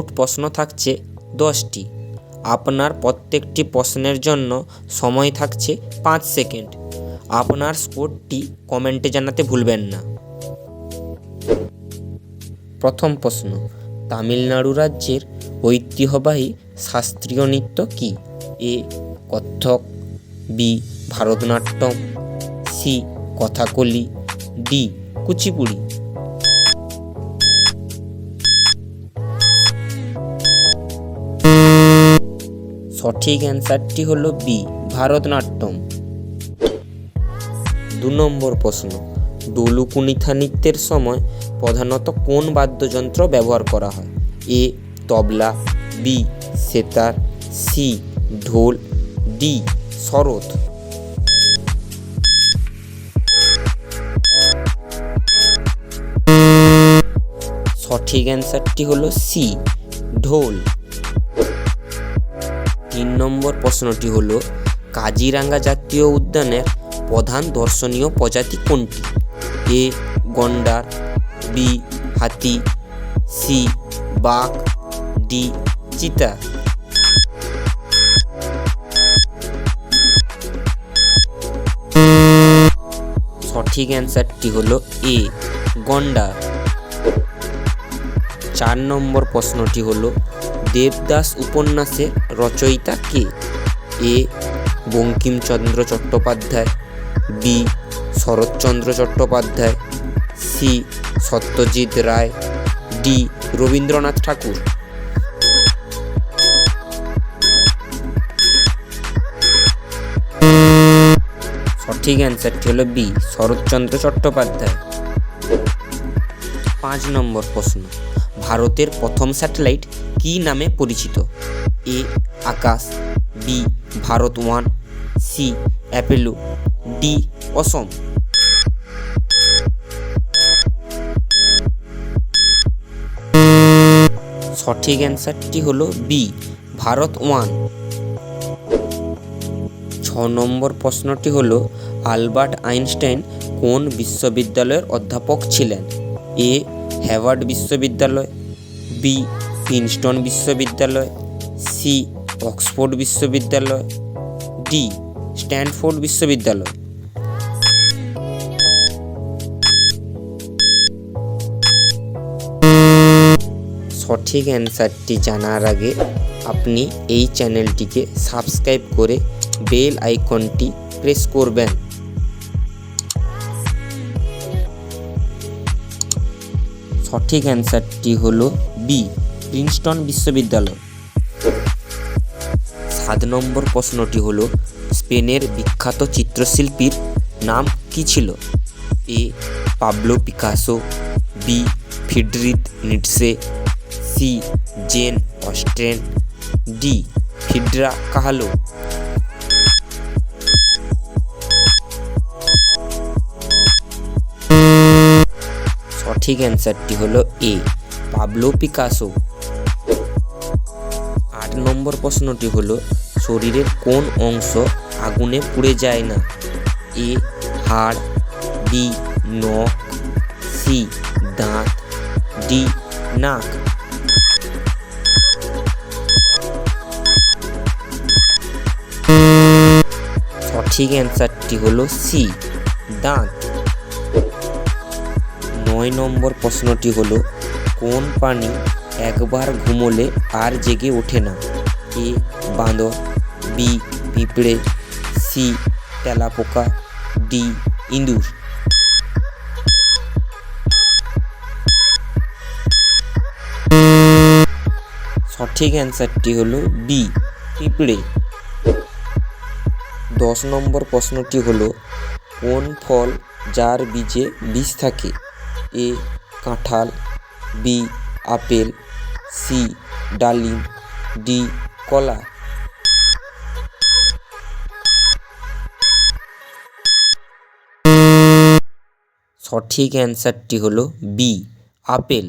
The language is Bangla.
মোট প্রশ্ন থাকছে 10টি। আপনার প্রত্যেকটি প্রশ্নের জন্য সময় থাকছে 5 সেকেন্ড। আপনার স্কোরটি কমেন্টে জানাতে ভুলবেন না। প্রথম প্রশ্ন, তামিলনাড়ু রাজ্যের ঐতিহ্যবাহী শাস্ত্রীয় নৃত্য কী? A Kathak, B Bharatanatyam, C Kathakali, D Kuchipudi. সঠিক অ্যান্সারটি হলো বি ভারতনাট্যম। 2 নম্বর প্রশ্ন, ডলুকুনিথা নৃত্যের সময় প্রধানত কোন বাদ্যযন্ত্র ব্যবহার করা হয়? এ তবলা, বি সেতার, সি ঢোল, ডি সরোদ। সঠিক অ্যান্সারটি হলো সি ঢোল। 3 নম্বর প্রশ্নটি হলো, কাজিরাঙ্গা জাতীয় উদ্যানের প্রধান দর্শনীয় প্রজাতি কোনটি? এ গন্ডার, বি হাতি, সি বাঘ, ডি চিতা। সঠিক অ্যান্সারটি হলো এ গন্ডার। 4 নম্বর প্রশ্নটি হলো, দেবদাস উপন্যাসের রচয়িতা কে? এ Bankimchandra Chattopadhyay, B Saratchandra Chattopadhyay, C Satyajit Ray, D Rabindranath ঠাকুর। সঠিক অ্যান্সারটি হলো বি শরৎচন্দ্র চট্টোপাধ্যায়। 5 নম্বর প্রশ্ন, ভারতের প্রথম স্যাটেলাইট কী নামে পরিচিত? এ আকাশ, বি ভারত-1, সি অ্যাপোলো, ডি অসম। সঠিক অ্যান্সারটি হলো বি ভারত-1। 6 নম্বর প্রশ্নটি হলো, আলবার্ট আইনস্টাইন কোন বিশ্ববিদ্যালয়ের অধ্যাপক ছিলেন? এ হার্ভার্ড বিশ্ববিদ্যালয়, বি প্রিন্সটন বিশ্ববিদ্যালয়, সি অক্সফোর্ড বিশ্ববিদ্যালয়, ডি স্ট্যানফোর্ড বিশ্ববিদ্যালয়। সঠিক অ্যান্সারটি জানার আগে আপনি এই চ্যানেলটিকে সাবস্ক্রাইব করে বেল আইকনটি প্রেস করবেন। সঠিক অ্যান্সারটি হলো বি প্রিন্সটন বিশ্ববিদ্যালয়। 7 নম্বর প্রশ্নটি হলো, স্পেনের বিখ্যাত চিত্রশিল্পীর নাম কী ছিল? A Pablo Picasso, B Friedrich Nietzsche, C Jane Austen, D Frida Kahlo. সঠিক অ্যান্সারটি হলো এ পাবলো পিকাসো। 8 নম্বর প্রশ্নটি হলো, শরীরের কোন অংশ আগুনে পুড়ে যায় না? এ হাড়, বি নখ, সি দাঁত, ডি নাক। সঠিক অ্যান্সারটি হলো সি দাঁত। 9 নম্বর প্রশ্নটি হলো, কোন প্রাণী একবার ঘুমোলে আর জেগে ওঠে না? এ বাঁদর, বি পিঁপড়ে, সি তেলাপোকা, ডি ইঁদুর। সঠিক অ্যান্সারটি হলো বি পিঁপড়ে। 10 নম্বর প্রশ্নটি হলো, কোন ফল যার বীজে বিষ থাকে? এ কাঁঠাল, বি আপেল, সি ডালিম, ডি কলা। সঠিক অ্যান্সারটি হলো বি আপেল।